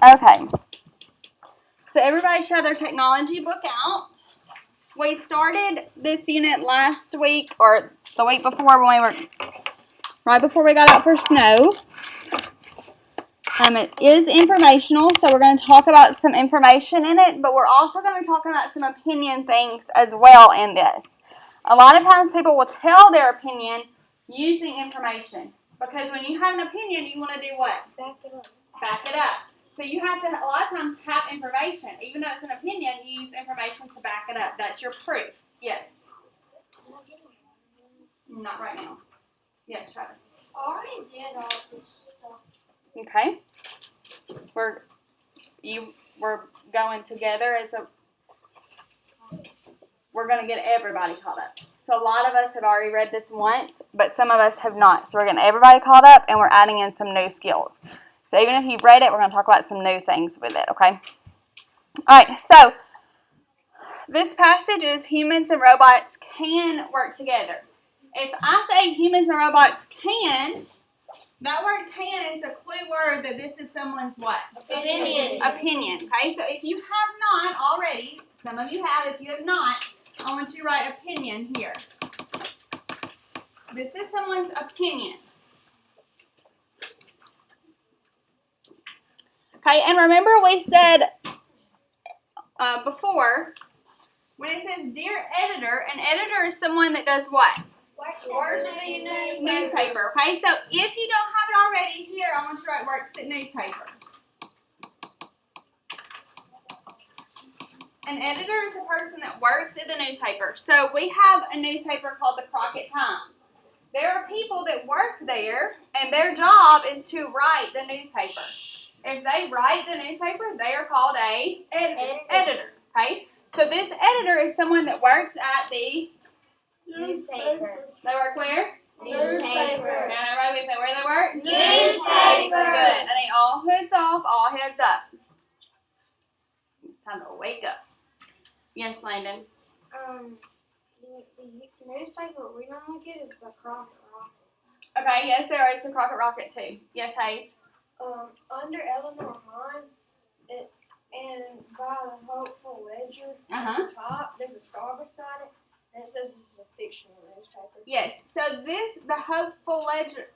Okay. So everybody should have their technology book out. We started this unit last week or the week before when we were right before we got out for snow. It is informational, so we're going to talk about some information in it, but we're also going to be talking about some opinion things as well in this. A lot of times people will tell their opinion using information, because when you have an opinion, you want to do what? Back it up. Back it up. So you have to, a lot of times, have information. Even though it's an opinion, you use information to back it up. That's your proof. Yes? Not right now. Yes, Travis? I already did all this stuff. Okay. We're going together we're going to get everybody caught up. So a lot of us have already read this once, but some of us have not. So we're getting everybody caught up, and we're adding in some new skills. So even if you've read it, we're going to talk about some new things with it, okay? All right, so this passage is humans and robots can work together. If I say humans and robots can, that word can is a clue word that this is someone's what? Opinion. Opinion, okay? So if you have not already, some of you have, if you have not, I want you to write opinion here. This is someone's opinion. Okay, and remember we said before, when it says dear editor, an editor is someone that does what? Works at the Newspaper. Okay, so if you don't have it already here, I want you to write works at newspaper. An editor is a person that works at the newspaper. So we have a newspaper called the Crockett Times. There are people that work there, and their job is to write the newspaper. If they write the newspaper, they are called a editor. Okay, so this editor is someone that works at the Newspaper. They work where? Newspaper. Can everybody say where they work? Newspaper. Good. I need all hoods off, all heads up. It's time to wake up. Yes, Landon. The newspaper we normally get is the Crockett Rocket. Okay, yes, there is the Crockett Rocket too. Yes, Hayes. Under Eleanor Hahn, and by the Hopeful Ledger Uh-huh. at the top, there's a star beside it, and it says this is a fictional newspaper. Yes. So the Hopeful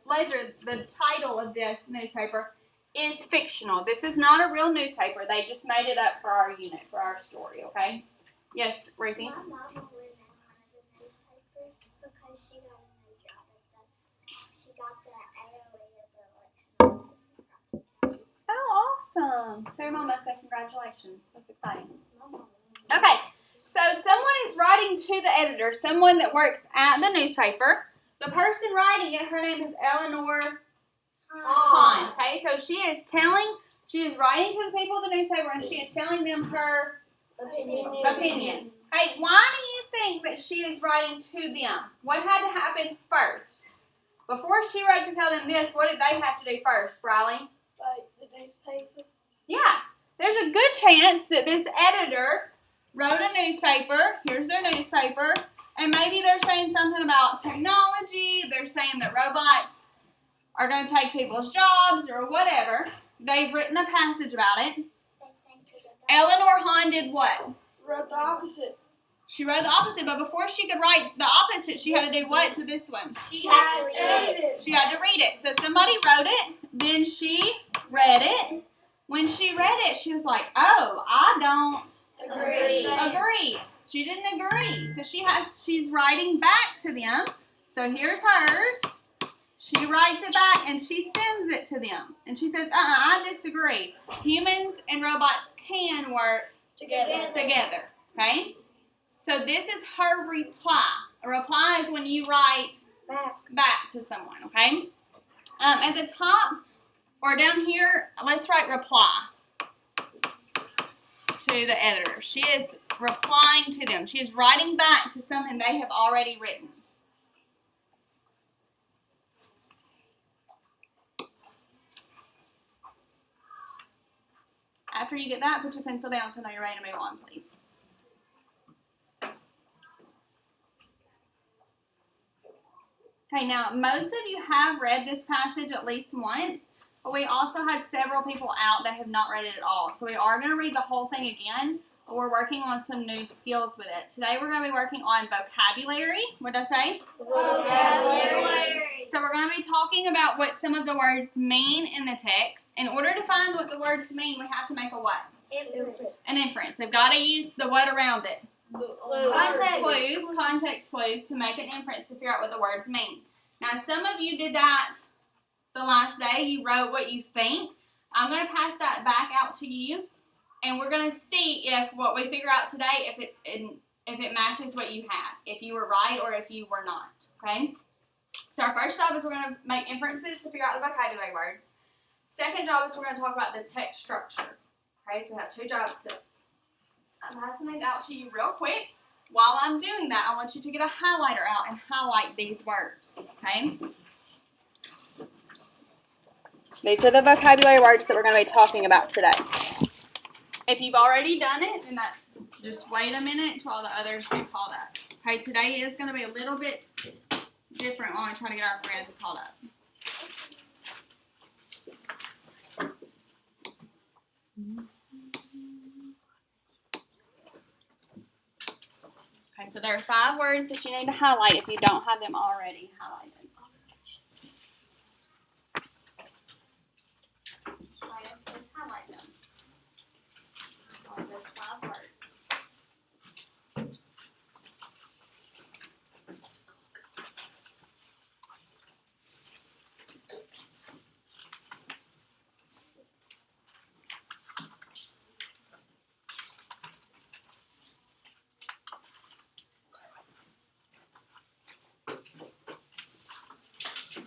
Ledger, the title of this newspaper is fictional. This is not a real newspaper. They just made it up for our unit, for our story. Okay. Yes, Ruthie. My mama would know how to newspapers because she got a new job at she got the AOE of the election. Oh, awesome. So your mama said congratulations. That's exciting. Okay. So someone is writing to the editor, someone that works at the newspaper. The person writing it, her name is Eleanor Hahn. Okay, so she is writing to the people of the newspaper, and she is telling them her opinion. Hey, why do you think that she is writing to them? What had to happen first? Before she wrote to tell them this, what did they have to do first, Riley? Like the newspaper. Yeah, there's a good chance that this editor wrote a newspaper. Here's their newspaper. And maybe they're saying something about technology. They're saying that robots are going to take people's jobs or whatever. They've written a passage about it. Eleanor Hahn did what? Wrote the opposite. She wrote the opposite, but before she could write the opposite, she had to do what to this one? She had to read it. She had to read it. So somebody wrote it, then she read it. When she read it, she was like, oh, I don't agree. She didn't agree. So she's writing back to them. So here's hers. She writes it back and she sends it to them. And she says, I disagree. Humans and robots can work together. Okay? So this is her reply. A reply is when you write back to someone. Okay? At the top or down here, let's write reply to the editor. She is replying to them. She is writing back to something they have already written. After you get that, put your pencil down so I know you're ready to move on, please. Okay, now most of you have read this passage at least once, but we also had several people out that have not read it at all. So we are going to read the whole thing again, but we're working on some new skills with it. Today we're going to be working on vocabulary. What did I say? Vocabulary. So we're going to be talking about what some of the words mean in the text. In order to find what the words mean, we have to make a what? An inference. We've got to use the what around it. Context clues to make an inference to figure out what the words mean. Now, some of you did that the last day. You wrote what you think. I'm going to pass that back out to you, and we're going to see if what we figure out today, if it matches what you had, if you were right or if you were not. Okay. So our first job is we're going to make inferences to figure out the vocabulary words. Second job is we're going to talk about the text structure. Okay. So we have two jobs. I'm passing these out to you real quick. While I'm doing that, I want you to get a highlighter out and highlight these words, okay? These are the vocabulary words that we're going to be talking about today. If you've already done it, then just wait a minute while the others get called up. Okay, today is going to be a little bit different while we try to get our friends called up. Okay, so there are 5 words that you need to highlight if you don't have them already highlighted. Let's highlight them. So there's 5 words.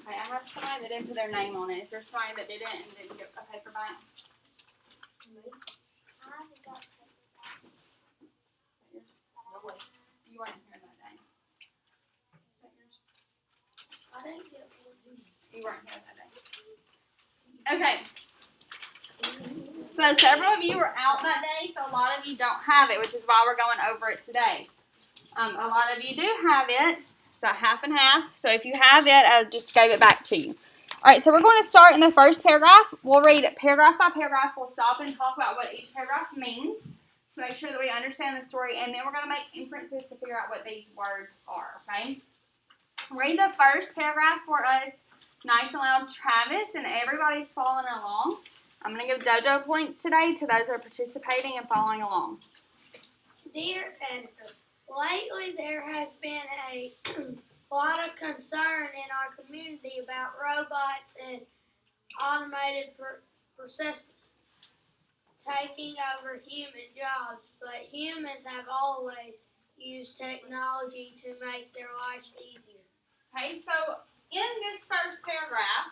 Okay, I have somebody that didn't put their name on it. Is there somebody that didn't and didn't get a paper back? You weren't here that day. Is that yours? You weren't here that day. Okay. So several of you were out that day, so a lot of you don't have it, which is why we're going over it today. A lot of you do have it, so half and half. So if you have it, I just gave it back to you. All right, so we're going to start in the first paragraph. We'll read it paragraph by paragraph. We'll stop and talk about what each paragraph means to make sure that we understand the story, and then we're going to make inferences to figure out what these words are, okay? Read the first paragraph for us nice and loud, Travis, and everybody's following along. I'm going to give dojo points today to those that are participating and following along. Dear editor, lately there has been a lot of concern in our community about robots and automated processes taking over human jobs, but humans have always used technology to make their lives easier. Okay, so in this first paragraph,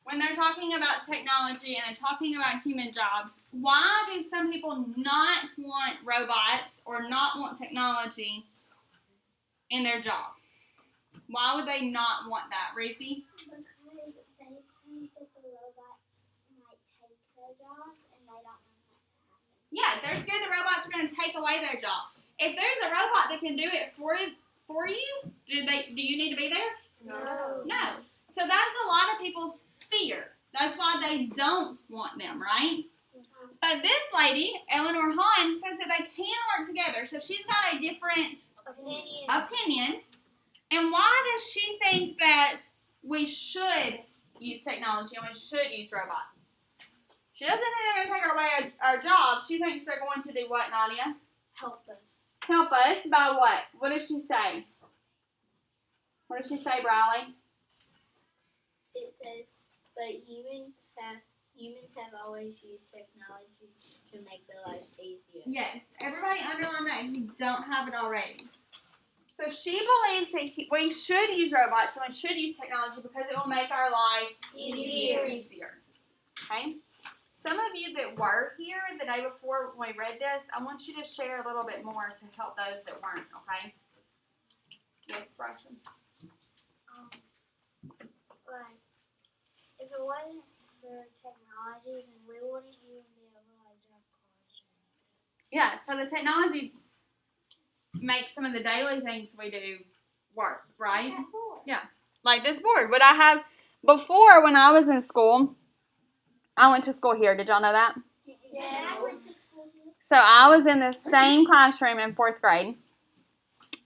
when they're talking about technology and they're talking about human jobs, why do some people not want robots or not want technology in their jobs? Why would they not want that, Ruthie? Because they think that the robots might take their jobs and they don't want that to happen. Yeah, they're scared the robots are going to take away their job. If there's a robot that can do it for you, do you need to be there? No. So that's a lot of people's fear. That's why they don't want them, right? But this lady, Eleanor Hahn, says that they can work together. So she's got a different opinion. And why does she think that we should use technology and we should use robots? She doesn't think they're going to take away our jobs. She thinks they're going to do what, Nadia? Help us. Help us by what? What does she say? What does she say, Briley? It says, but humans have always used technology to make their lives easier. Yes. Everybody underline that if you don't have it already. So she believes that we should use robots and we should use technology because it will make our life easier. Okay? Some of you that were here the day before when we read this, I want you to share a little bit more to help those that weren't, okay? Yes, Bryson. Like, if it wasn't for technology, then we wouldn't even be able to drive cars. Yeah, so the technology makes some of the daily things we do work, right? Yeah. Like this board. Would I have Before, when I was in school, I went to school here. Did y'all know that? Yeah, I went to school. So I was in the same classroom in 4th grade,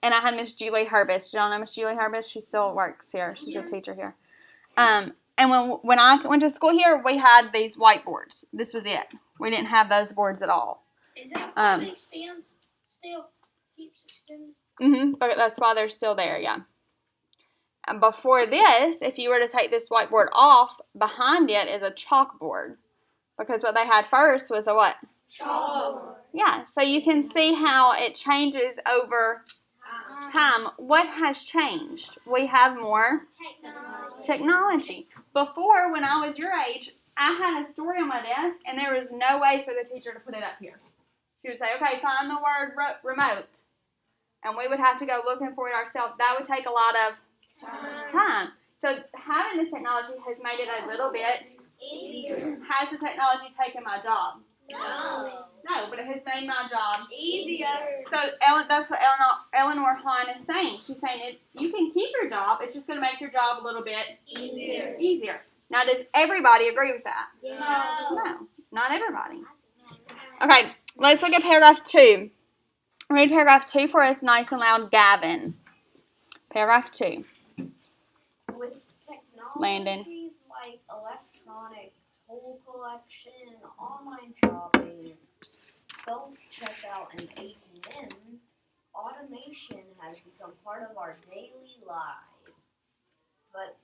and I had Miss Julie Herbis. Did y'all know Miss Julie Herbis? She still works here. She's a teacher here. And when I went to school here, we had these whiteboards. This was it. We didn't have those boards at all. Is that why it extends? Still keeps extending? But that's why they're still there, yeah. And before this, if you were to take this whiteboard off, behind it is a chalkboard. Because what they had first was a what? Chalkboard. Yeah, so you can see how it changes over time. What has changed? We have more technology. Before, when I was your age, I had a story on my desk, and there was no way for the teacher to put it up here. She would say, okay, find the word remote. And we would have to go looking for it ourselves. That would take a lot of time. So having this technology has made it a little bit Easier. Has the technology taken my job? No. No, but it has made my job Easier. So that's what Eleanor Hahn is saying. She's saying you can keep your job. It's just going to make your job a little bit easier. Now, does everybody agree with that? No, not everybody. Okay, let's look at paragraph 2. Read paragraph 2 for us, nice and loud, Gavin. Paragraph 2. With technologies Landon. like electronic toll collection, online shopping, self-checkout, and ATMs, automation has become part of our daily lives. But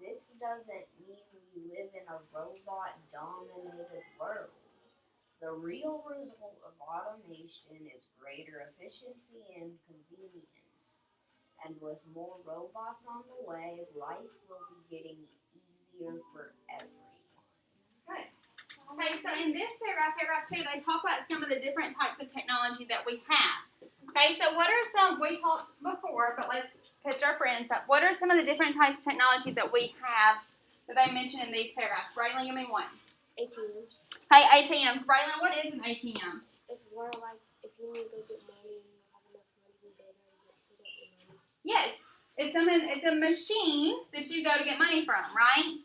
this doesn't mean we live in a robot-dominated world. The real result of automation is greater efficiency and convenience. And with more robots on the way, life will be getting easier for everyone. Good. Okay, so in this paragraph 2, they talk about some of the different types of technology that we have. Okay, so what are some, we talked before, but let's catch our friends up. What are some of the different types of technology that we have that they mention in these paragraphs? Braylon, give me one. ATMs. Hey, ATMs. Braylon, what is an ATM? It's where, like, if you want to go get money and you have enough money, you go there and get put up your money. Yes, it's a machine that you go to get money from, right?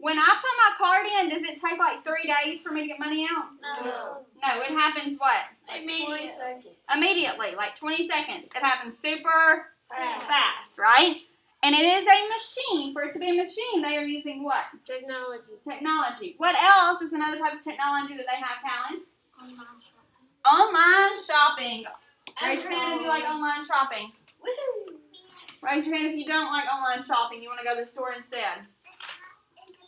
When I put my card in, does it take like 3 days for me to get money out? No. No, it happens what? 20 seconds. Immediately, like 20 seconds. It happens super Fast. fast, right? And it is a machine. For it to be a machine, they are using what? Technology. Technology. What else is another type of technology that they have, Callan? Online shopping. Online shopping. Raise your hand if you like online shopping. Woohoo. Raise your hand if you don't like online shopping. You want to go to the store instead.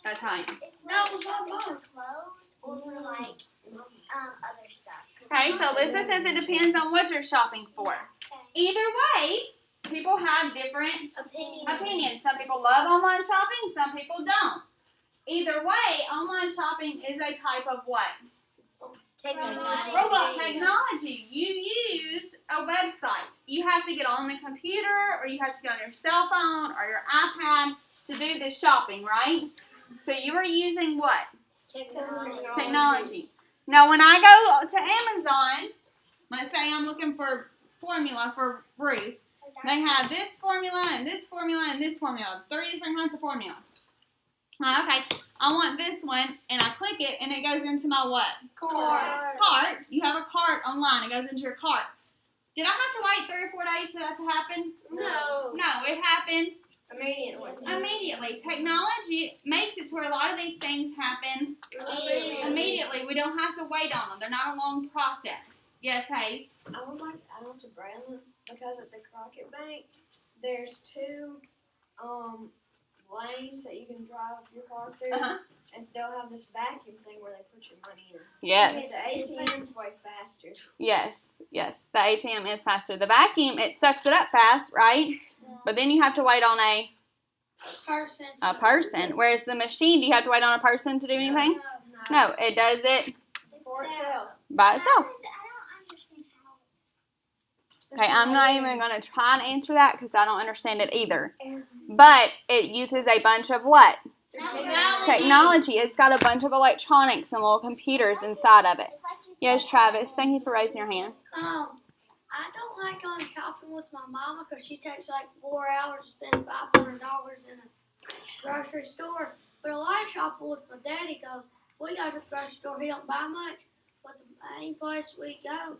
That's right. No, it's not mine. Clothes or for like other stuff. Okay, so Lisa says it depends on what you're shopping for. Either way, people have different opinions. Some people love online shopping, some people don't. Either way, online shopping is a type of what? Technology. You use a website. You have to get on the computer, or you have to get on your cell phone or your iPad to do this shopping, right? So you are using what? Technology. Now, when I go to Amazon, let's say I'm looking for formula for Ruth. They have this formula and this formula and this formula. 3 different kinds of formulas. Okay, I want this one, and I click it, and it goes into my what? Cart. You have a cart online. It goes into your cart. Did I have to wait 3 or 4 days for that to happen? No. No, it happened Immediately. immediately. Technology makes it to where a lot of these things happen immediately. We don't have to wait on them. They're not a long process. Yes, Hayes? I would like to add on to Braylon because at the Crockett Bank, there's 2 lanes that you can drive your car through, and they'll have this vacuum thing where they put your money in. Yes. The ATM's way faster. Yes. The ATM is faster. The vacuum, it sucks it up fast, right? But then you have to wait on a person. Whereas the machine, do you have to wait on a person to do anything? No, it does it For itself. by itself. I don't understand how. Okay, I'm not even going to try and answer that because I don't understand it either. But it uses a bunch of what? Technology. It's got a bunch of electronics and little computers inside of it. Yes, Travis. Thank you for raising your hand. I don't like going shopping with my mama because she takes like 4 hours to spend $500 in a grocery store. But a lot of shopping with my daddy because we go to the grocery store, he don't buy much. But the main place we go,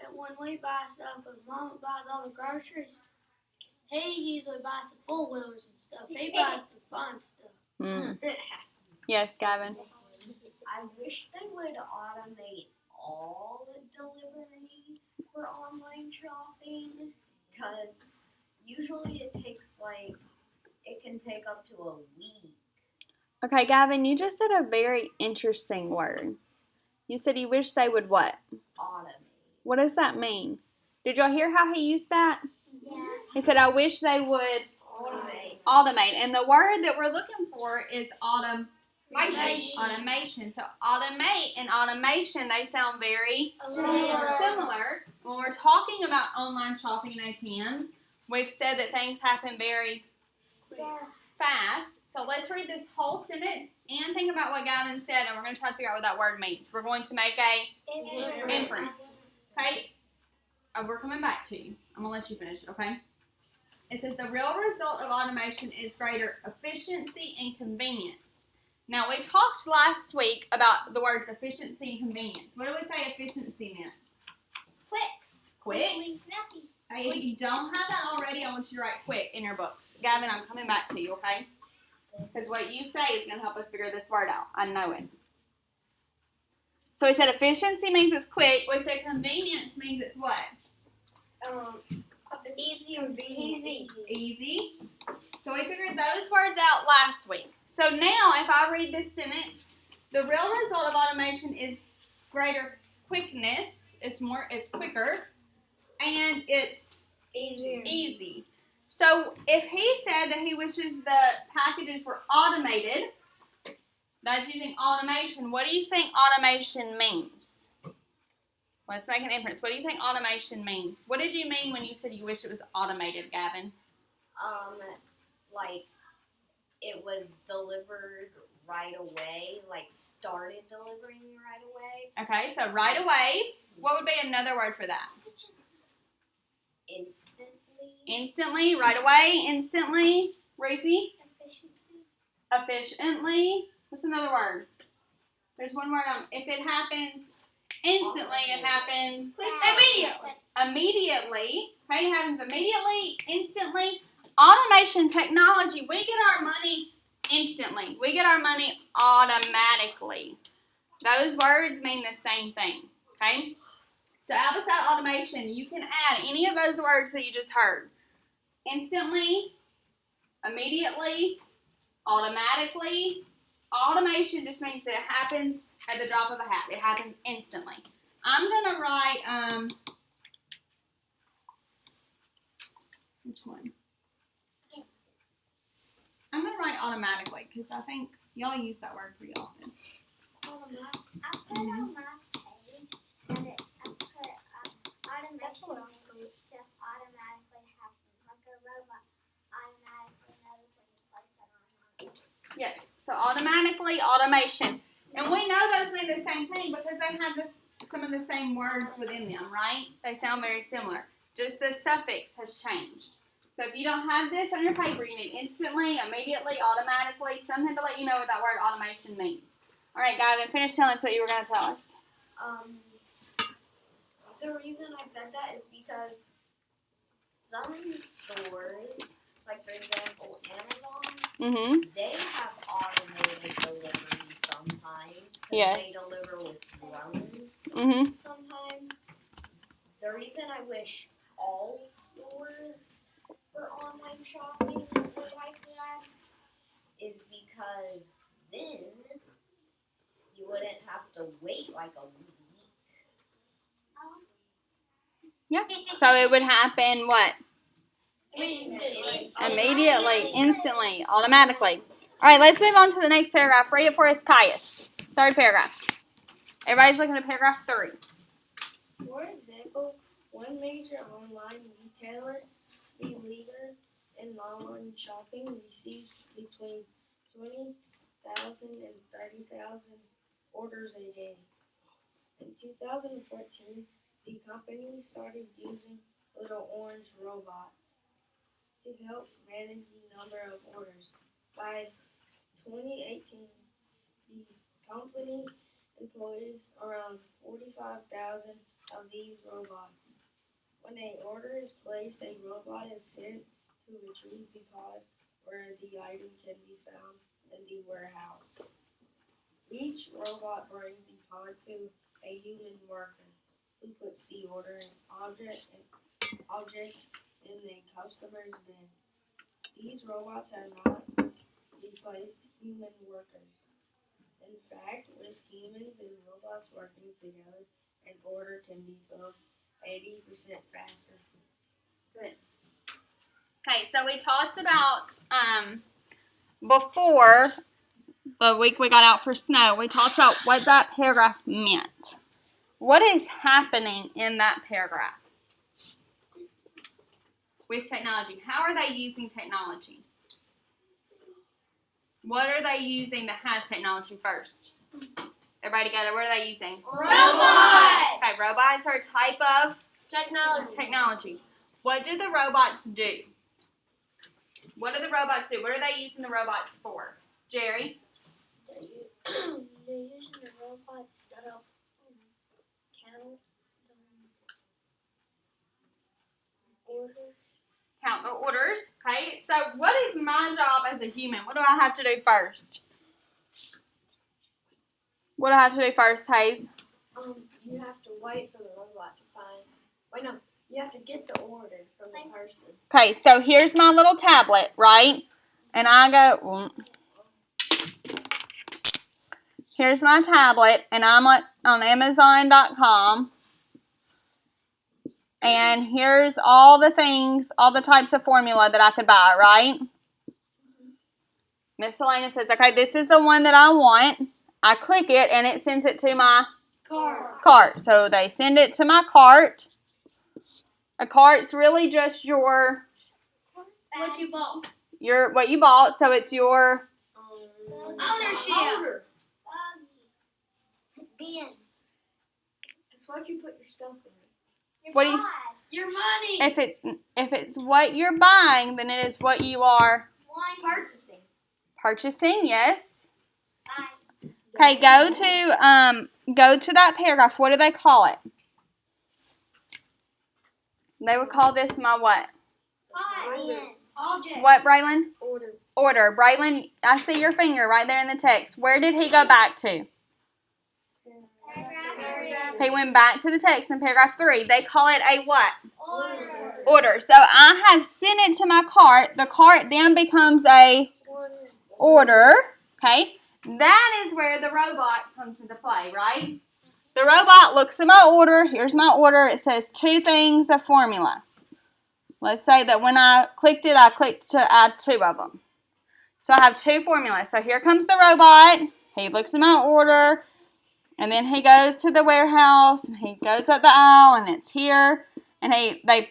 and when we buy stuff, because Mama buys all the groceries, he usually buys the four wheelers and stuff. He buys the fun stuff. Mm. Yes, Gavin. I wish they would automate all the delivery for online shopping, because usually it can take up to a week. Okay, Gavin, you just said a very interesting word. You said you wish they would what? Automate. What does that mean? Did y'all hear how he used that? Yeah. He said, I wish they would automate. And the word that we're looking for is automation. So automate and automation, they sound very similar. When we're talking about online shopping and ATMs, we've said that things happen very fast. So let's read this whole sentence and think about what Gavin said, and we're going to try to figure out what that word means. We're going to make a inference. Okay? We're coming back to you. I'm going to let you finish it, okay? It says the real result of automation is greater efficiency and convenience. Now, we talked last week about the words efficiency and convenience. What do we say efficiency meant? Quick. Snappy. Hey, if you don't have that already, I want you to write quick in your book. Gavin, I'm coming back to you, okay? Because what you say is going to help us figure this word out. I know it. So we said efficiency means it's quick. We said convenience means it's what? Easy and convenient. Easy. So we figured those words out last week. So now if I read this sentence, the real result of automation is greater quickness. It's quicker. And it's easy. So if he said that he wishes the packages were automated, that's using automation. What do you think automation means? Let's make an inference. What do you think automation means? What did you mean when you said you wish it was automated, Gavin? Like it was delivered right away, like started delivering right away. Okay, so right away. What would be another word for that? Instantly, right away, instantly. Ruthie? Efficiently. What's another word? There's one word if it happens instantly, it happens immediately. Okay, it happens immediately, instantly. Automation technology, we get our money instantly. We get our money automatically. Those words mean the same thing. Okay? So beside automation, you can add any of those words that you just heard. Instantly, immediately, automatically. Automation just means that it happens at the drop of a hat. It happens instantly. I'm going to write, which one? I'm going to write automatically because I think y'all use that word pretty often. I put on my page, and I put automation means stuff automatically happens. Like a robot automatically knows when you place it on. Yes, so automatically, automation. And we know those mean the same thing because they have some of the same words within them, right? They sound very similar. Just the suffix has changed. So if you don't have this on your paper, you need instantly, immediately, automatically, something to let you know what that word automation means. All right, Gavin, finish telling us what you were going to tell us. The reason I said that is because some stores, like for example Amazon, they have automated delivery sometimes. Yes. They deliver with drones sometimes. The reason I wish all stores for online shopping were like that is because then you wouldn't have to wait like a week. Yeah. So it would happen what? Immediately, instantly, automatically. All right, let's move on to the next paragraph. Read it for us, Caius. Third paragraph. Everybody's looking at paragraph 3. For example, one major online retailer, the leader in online shopping, receives between 20,000 and 30,000 orders a day. In 2014, the company started using little orange robots. to help manage the number of orders. By 2018, the company employed around 45,000 of these robots. When an order is placed, a robot is sent to retrieve the pod where the item can be found in the warehouse. Each robot brings the pod to a human worker who puts the order and object in the customer's bin. These robots have not replaced human workers. In fact, with humans and robots working together, an order can be filled 80% faster. Okay, so we talked about before the week we got out for snow, we talked about what that paragraph meant. What is happening in that paragraph with technology? How are they using technology? What are they using that has technology first? Everybody together, what are they using? Robots! Okay, robots are a type of Technology. What do the robots do? What do the robots do? What are they using the robots for? Jerry? They're using the robots to help count orders. Count the orders. Okay, so what is my job as a human? What do I have to do first? What do I have to do first, Hayes? You have to wait for the robot to find. You have to get the order from the person. Okay, so here's my little tablet, right? And I go, here's my tablet, and I'm on Amazon.com. And here's all the things, all the types of formula that I could buy, right? Miss Elena says, okay, this is the one that I want. I click it, and it sends it to my cart. So they send it to my cart. A cart's really just your What you bought? what you bought, so it's your Ownership. Bin. That's what you put your stuff in. what do you Your money. if it's what you're buying, then it is what you are Purchasing. purchasing, yes. Bye. Okay, go to that paragraph. What do they call it? They would call this my what? Bin. Object. What, Braylon? Order. Order. Braylon, I see your finger right there in the text. Where did he go back to? Paragraph. He went back to the text in paragraph 3. They call it a what? Order. Order. So I have sent it to my cart. The cart then becomes a order. Okay? That is where the robot comes into play, right? The robot looks at my order. Here's my order. It says 2 things of formula. Let's say that when I clicked it, I clicked to add 2 of them. So I have 2 formulas. So here comes the robot. He looks at my order. And then he goes to the warehouse. And he goes up the aisle. And it's here. And they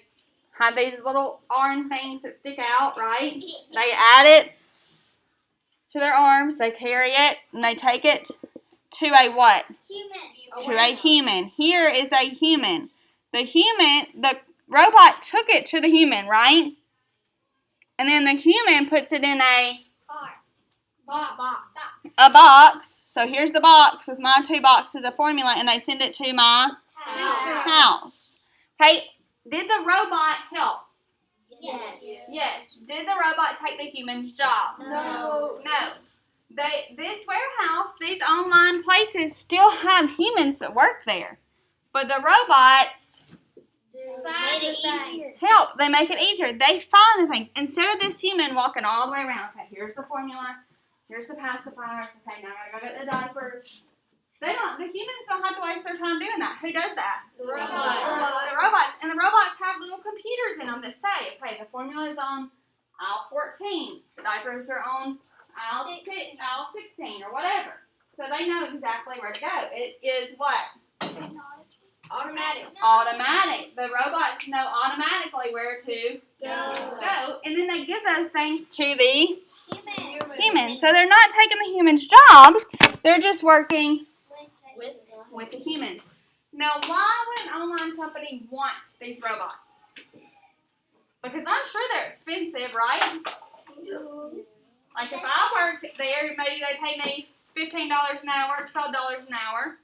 have these little arm things that stick out, right? They add it to their arms. They carry it. And they take it to a what? Human. To a human. Here is a human. The robot took it to the human, right? And then the human puts it in a box. So here's the box with my 2 boxes of formula, and they send it to my house. Okay, did the robot help? Yes. Yes. Did the robot take the human's job? No. No. This warehouse, these online places still have humans that work there. But the robots Made it easier. help. They make it easier. They find the things. Instead of this human walking all the way around, okay, here's the formula, here's the pacifiers, okay, now I gotta go get the diapers. The humans don't have to waste their time doing that. Who does that? The robot. The robots. And the robots have little computers in them that say, okay, the formula is on aisle 14. The diapers are on aisle 16 or whatever. So they know exactly where to go. It is what? Automatic. The robots know automatically where to go. And then they give those things to the humans. So they're not taking the humans' jobs. They're just working with the humans. Now, why would an online company want these robots? Because I'm sure they're expensive, right? Like if I worked there, maybe they pay me $15 an hour, $12 an hour.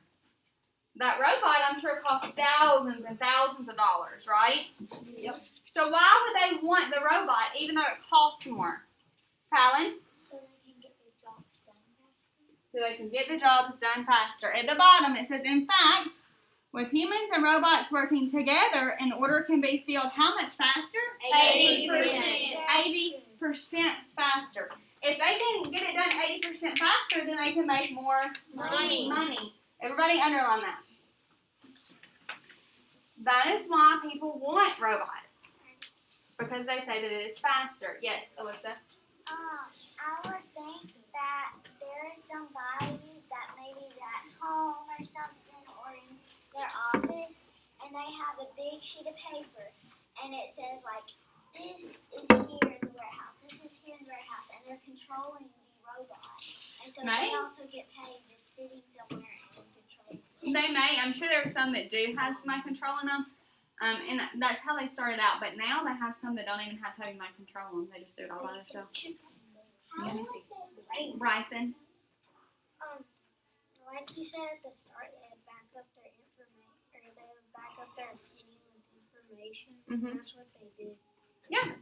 That robot, I'm sure, costs thousands and thousands of dollars, right? Yep. So why would they want the robot, even though it costs more? Fallon? So they can get their jobs done. So they can get the jobs done faster. At the bottom, it says, in fact, with humans and robots working together, an order can be filled how much faster? 80%. 80% faster. If they can get it done 80% faster, then they can make more money. Everybody underline that. That is why people want robots. Because they say that it is faster. Yes, Alyssa? I would think that there is somebody that maybe is at home or something or in their office and they have a big sheet of paper and it says like, this is here in the warehouse, this is here in the warehouse, and they're controlling the robot. And so Right. they also get paid just sitting somewhere and controlling. They may. I'm sure there are some that do have somebody controlling them. And that's how they started out. But now they have some that don't even have to have anybody control them. They just do it all by themselves. How would they Bryson? like you said at the start, they had back up their information, or they would back up their opinion with information. Mhm. That's what they did. Yeah,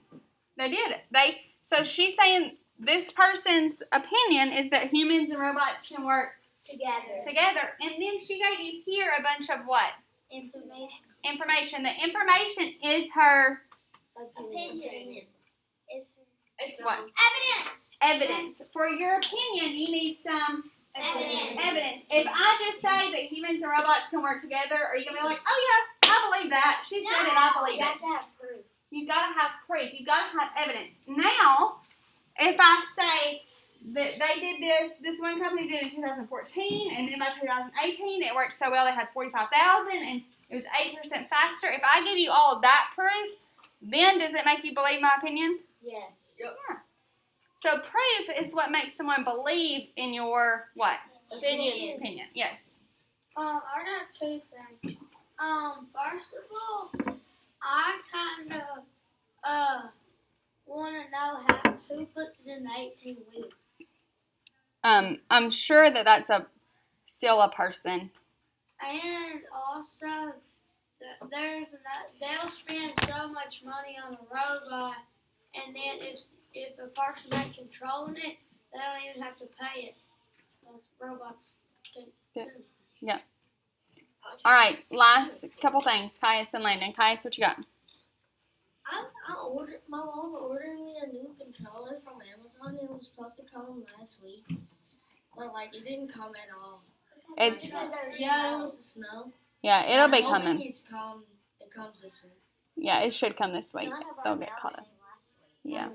they did. So she's saying this person's opinion is that humans and robots can work together. And then she gave you here a bunch of what? Information. The information is her Opinion. Is what? evidence. For your opinion, you need some Evidence. evidence. If I just say that humans and robots can work together, are you going to be like, oh yeah, I believe that. She said it, I believe You it. have to have proof. You've got to have proof. You've got to have evidence. Now, if I say that they did this one company did it in 2014, and then by 2018, it worked so well they had 45,000, and it was 8% faster. If I give you all of that proof, then does it make you believe my opinion? Yes. Yeah. So proof is what makes someone believe in your what? Opinion. Yes. I got two things. First of all, I kind of want to know who puts it in the 18-wheel. I'm sure that that's still a person. And also, they'll spend so much money on a robot, and then if a person ain't controlling it, they don't even have to pay it. Those robots can do it. Yeah. All right, last couple things. Caius and Landon. Caius, what you got? My mom ordered me a new controller from Amazon. It was supposed to come last week, but it didn't come at all. It's Yeah, it was the snow. yeah, it'll be I'm hoping coming. It comes this week. Yeah, it should come this week. They'll get caught up. Yeah.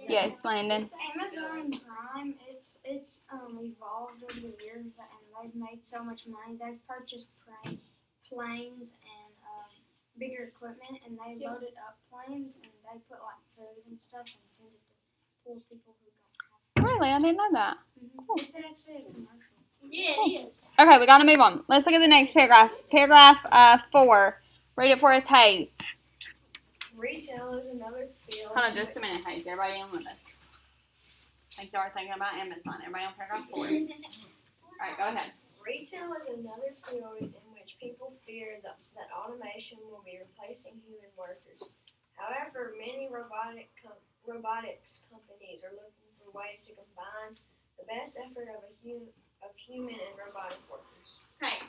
Yes, Landon. Amazon Prime, it's evolved over the years, and they've made so much money. They've purchased planes and bigger equipment, and they loaded up planes, and they put food and stuff and send it to poor people who don't have. Really, I didn't know that. Cool. It's actually a commercial. Yeah, it is. Okay, we gotta move on. Let's look at the next paragraph. Paragraph 4. Read it for us, Hayes. Retail is another field. Hold on just a minute, Hayes. Everybody on with us. I think y'all are thinking about Amazon. Everybody on paragraph 4. All right, go ahead. Retail is another field in which people fear that automation will be replacing human workers. However, many robotics companies are looking for ways to combine the best effort of human and robotic workers. Okay,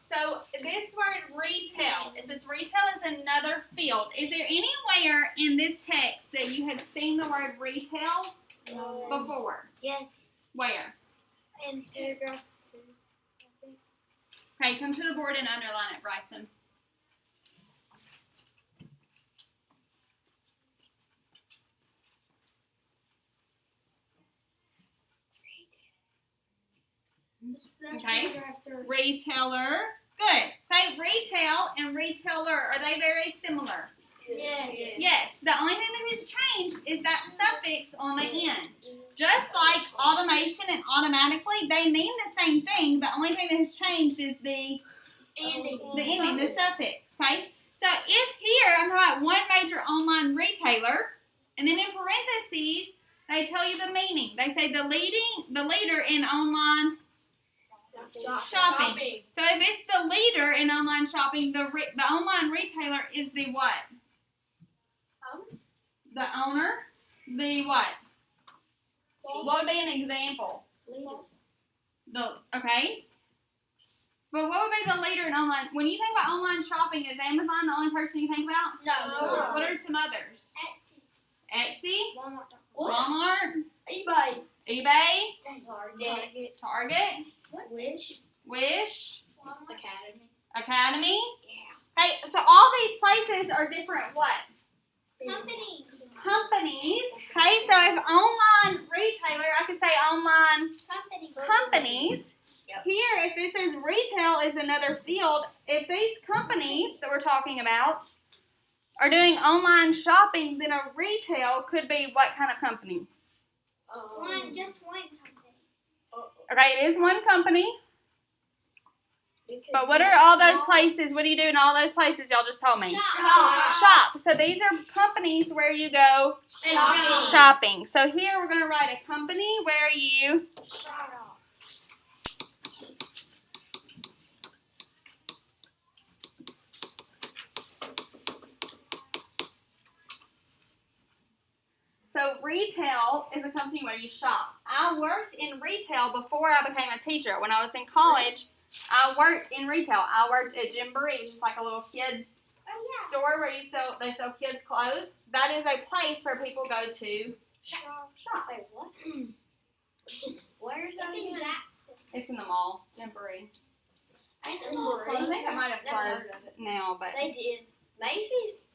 so this word retail, it says retail is another field. Is there anywhere in this text that you have seen the word retail before? Yes. Where? In paragraph 2, I think. Okay, come to the board and underline it, Bryson. That's Okay. paragraph 3. Retailer. Good. Say retail and retailer. Are they very similar? Yes. Yes. The only thing that has changed is that suffix on the end. Just like automation and automatically, they mean the same thing. The only thing that has changed is the ending, the suffix. Okay. So if here, I'm talking about one major online retailer, and then in parentheses, they tell you the meaning. They say the leader in online shopping. So if it's the leader in online shopping, the online retailer is the what? The owner. The what? What would be an example? Okay. But what would be the leader in online? When you think about online shopping, is Amazon the only person you think about? No. What are some others? Etsy. Walmart. Walmart. eBay. Target. Wish. Academy. Yeah. Hey, so all these places are different what? Companies. Okay, so if online retailer, I could say online companies. Yep. Here, if it says retail is another field, if these companies that we're talking about are doing online shopping, then a retail could be what kind of company? Just one company. Okay, it is one company. But what are all those places? What do you do in all those places y'all just told me? Shop. So these are companies where you go shopping. So here we're going to write a company where you So retail is a company where you shop. I worked in retail before I became a teacher. When I was in college, I worked in retail. I worked at Gymboree, which is like a little kids store where they sell kids clothes. That is a place where people go to shop. Where is that again? It's in the mall, Gymboree. I think Gymboree. it might have closed now, but They did. Macy's?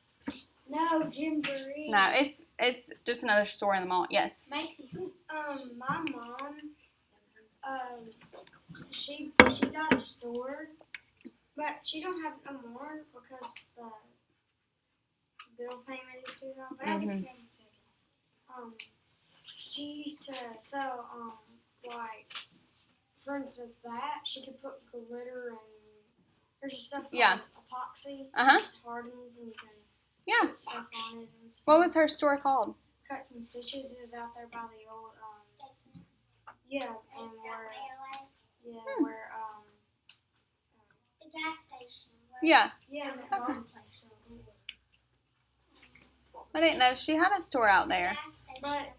No, Gymboree. no, it's just another store in the mall. Yes. Macy's. My mom, she got a store, but she don't have it no more because the bill payment is too high. But I'll get it in a second. She used to sell like, for instance, that she could put glitter and there's stuff like epoxy. Hardens and you can put stuff on it and stuff. What was her store called? Cuts and Stitches is out there by the old and where The gas station. Yeah. that Okay. garden place. I didn't know she had a store out there. Gas station. But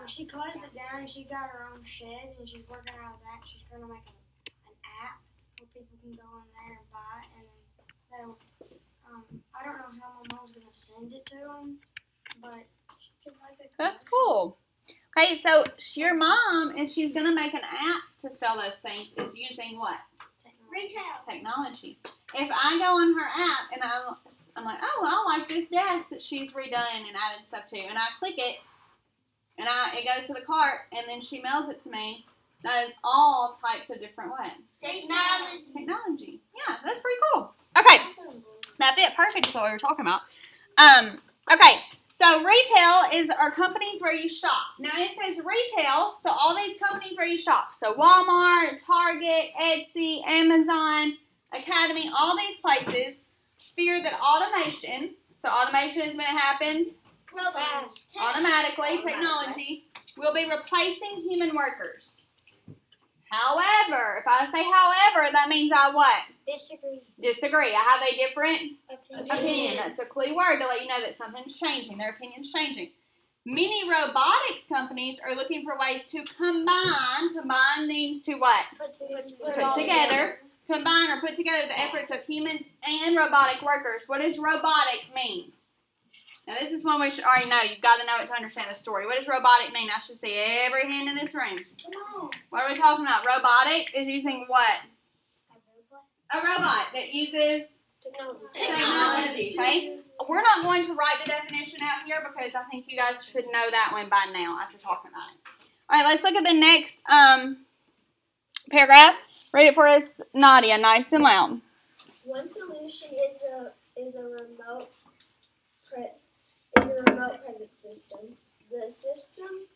she closed it down and she got her own shed and she's working out of that. She's gonna make an app where people can go in there and buy it and then they'll I don't know how my mom's gonna send it to them, but she can make it. That's cool. Okay, so your mom, if she's going to make an app to sell those things, is using what? Retail. Technology. If I go on her app and I'm like, oh, I like this desk that she's redone and added stuff to, and I click it, and it goes to the cart, and then she mails it to me, that is all types of different what? Technology. Yeah, that's pretty cool. Okay, that fit perfect with what we were talking about. Okay. So retail are companies where you shop. Now it says retail, so all these companies where you shop. So Walmart, Target, Etsy, Amazon, Academy, all these places fear that automation is when it happens automatically, technology, will be replacing human workers. However, if I say however, that means I what? Disagree. I have a different opinion. That's a clue word to let you know that something's changing. Their opinion's changing. Many robotics companies are looking for ways to combine. Combine means to what? Put together. Combine or put together the efforts of humans and robotic workers. What does robotic mean? Now this is one we should already know. You've got to know it to understand the story. What does robotic mean? I should see every hand in this room. Come on. What are we talking about? Robotic is using what? A robot that uses technology, okay? We're not going to write the definition out here because I think you guys should know that one by now after talking about it. All right, let's look at the next paragraph. Read it for us, Nadia, nice and loud. One solution is a remote presence system. The system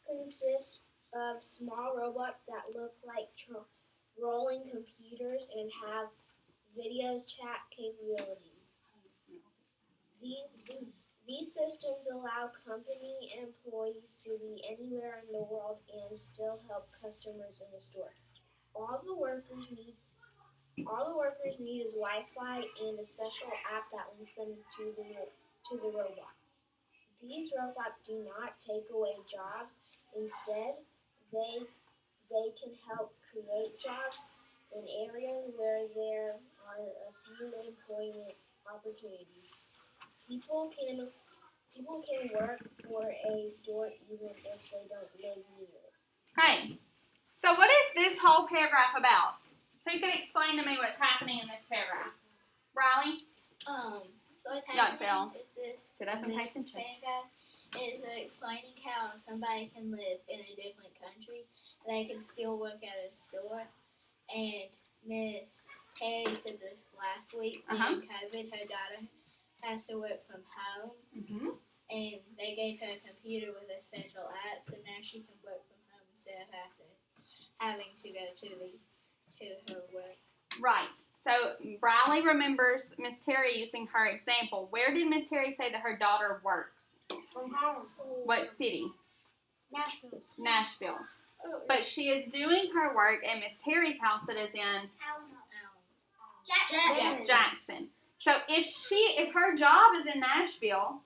consists of small robots that look like rolling computers and have video chat capabilities. These systems allow company employees to be anywhere in the world and still help customers in the store. All the workers need is Wi-Fi and a special app that links them to the robot. These robots do not take away jobs. Instead, they can help create jobs in areas where there are a few employment opportunities. People can work for a store even if they don't live near it. Okay. So what is this whole paragraph about? Who can explain to me what's happening in this paragraph? Riley? So what's Yeah, Phil. happening is this Sit up and pay this attention. paragraph is explaining how somebody can live in a different country. They can still work at a store. And Miss Terry said this last week during COVID, her daughter has to work from home. Mm-hmm. And they gave her a computer with a special app, so now she can work from home instead of having to go to her work. Right. So Riley remembers Miss Terry using her example. Where did Miss Terry say that her daughter works? From home. What city? Nashville. Nashville. But she is doing her work at Miss Terry's house that is in Jackson. So if her job is in Nashville,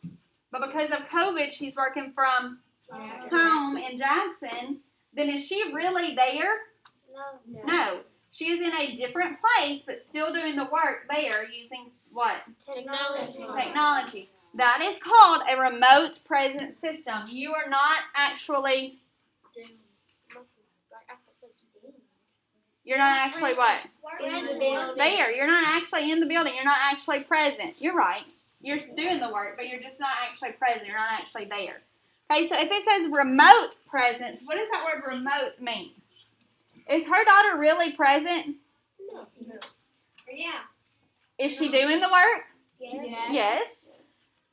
but because of COVID she's working from home in Jackson, then is she really there? No. She is in a different place, but still doing the work there using what? Technology. That is called a remote presence system. You are not actually. You're not actually what? There. You're not actually in the building. You're not actually present. You're right. You're doing the work, but you're just not actually present. You're not actually there. Okay, so if it says remote presence, what does that word remote mean? Is her daughter really present? No. Yeah. Is she doing the work? Yes. Yes.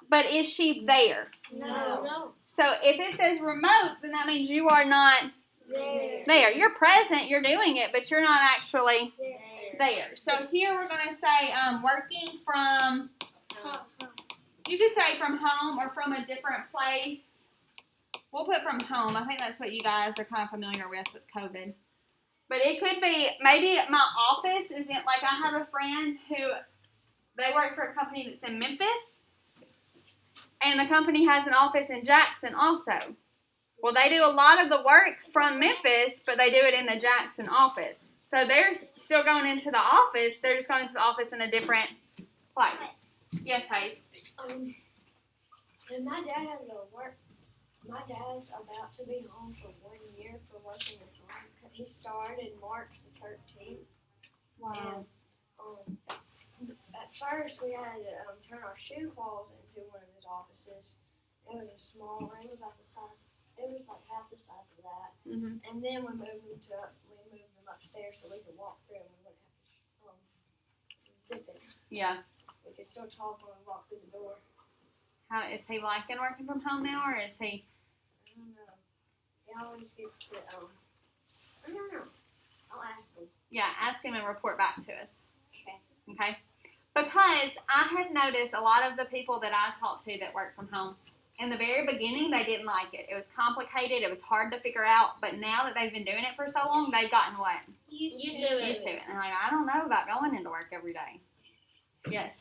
But is she there? No. So if it says remote, then that means you are not there. You're present, you're doing it, but you're not actually there. So here we're going to say working from, you could say from home or from a different place. We'll put from home. I think that's what you guys are kind of familiar with COVID. But it could be, maybe my office isn't, like I have a friend who, they work for a company that's in Memphis. And the company has an office in Jackson also. Well, they do a lot of the work from Memphis, but they do it in the Jackson office. So they're still going into the office. They're just going into the office in a different place. Yes, Hayes? And my dad has to work. My dad's about to be home for 1 year for working at home. He started March the 13th. Wow. And at first we had to turn our shoe closet into one of his offices. It was a small room about the size. It was like half the size of that. Mm-hmm. And then we moved them upstairs so we could walk through and we wouldn't have to zip it. Yeah. We could still talk when we walk through the door. How is he liking working from home now, or is he? I don't know. He always gets to I don't know. I'll ask him. Yeah, ask him and report back to us. Okay. Because I have noticed a lot of the people that I talk to that work from home, in the very beginning, they didn't like it. It was complicated. It was hard to figure out. But now that they've been doing it for so long, they've gotten what? Used to Used to it. And they're like, I don't know about going into work every day. Yes.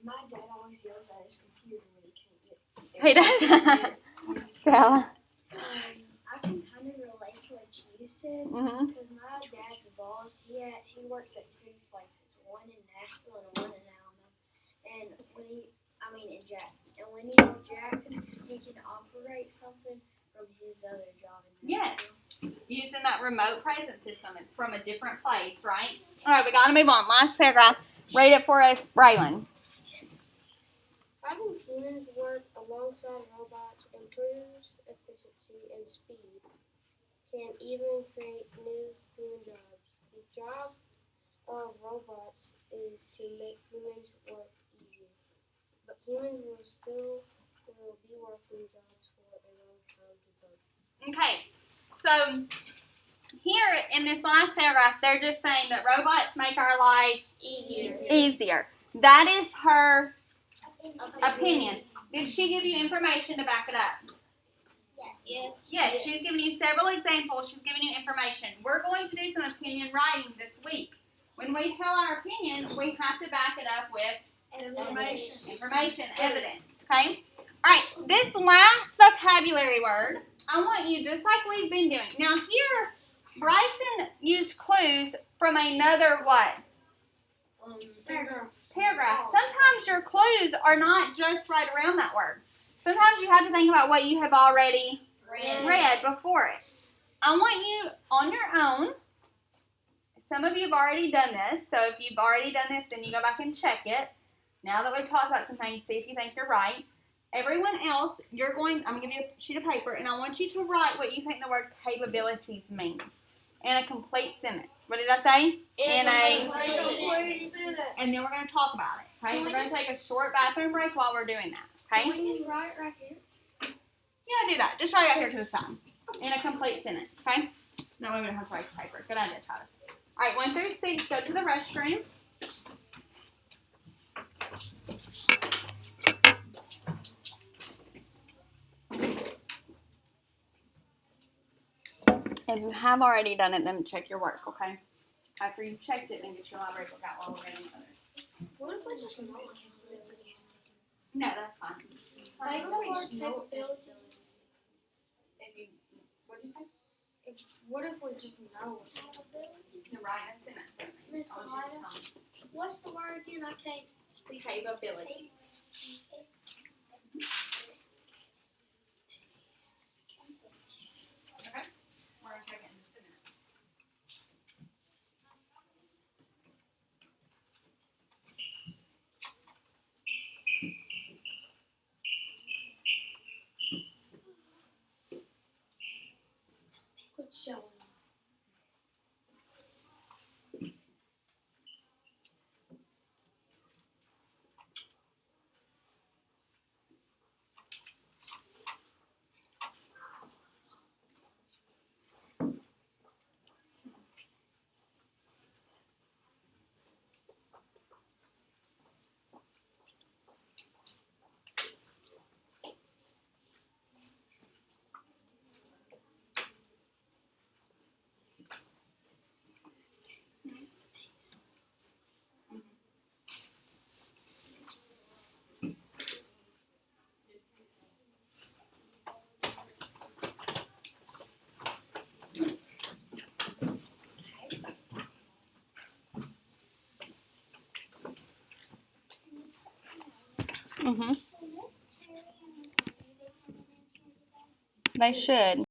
My dad always yells at his computer when he can't get He does. Stella. I can kind of relate to what you said. Mm-hmm. Because my dad's boss, he works at 2 places, one in Nashville and one in Alabama. And in Jackson. And when he's in Jackson, he can operate something from his other job in Yes. Nashville. Using that remote presence system. It's from a different place, right? All right, we got to move on. Last paragraph. Read it for us, Braylon. Having humans work alongside robots improves efficiency and speed, can even create new human jobs. The job of robots is to make humans work easier, but humans will be working jobs for a long time to come. Okay, so here in this last paragraph, they're just saying that robots make our life easier. That is her Opinion. Did she give you information to back it up? Yes. Yes, she's giving you several examples. She's giving you information. We're going to do some opinion writing this week. When we tell our opinion, we have to back it up with information, evidence. Okay? Alright, this last vocabulary word, I want you, just like we've been doing. Now here, Bryson used clues from another what? Paragraph. Sometimes your clues are not just right around that word. Sometimes you have to think about what you have already read before it. I want you on your own. Some of you have already done this, so if you've already done this, then you go back and check it. Now that we've talked about some things, see if you think you're right. Everyone else, I'm going to give you a sheet of paper, and I want you to write what you think the word capabilities means in a complete sentence. What did I say? In a complete sentence. And then we're going to talk about it. Okay? We're going to take a short bathroom break while we're doing that. Okay? Can we just write right here? Yeah, do that. Just write it out here to the side. In a complete sentence. Okay? That way we don't have to write the paper. Good idea, Travis. All right, 1 through 6, go to the restroom. If you have already done it, then check your work, okay? After you've checked it, then get your library book out while we're reading others. What if we just know? No, that's fine. I don't know capabilities. If you, what did you say? What if we just know? You're right, I sent that to me. Miss Ida, what's the word again? I can't speak. Capability. Okay? We're going to check it in just a minute. Quit showing. They should.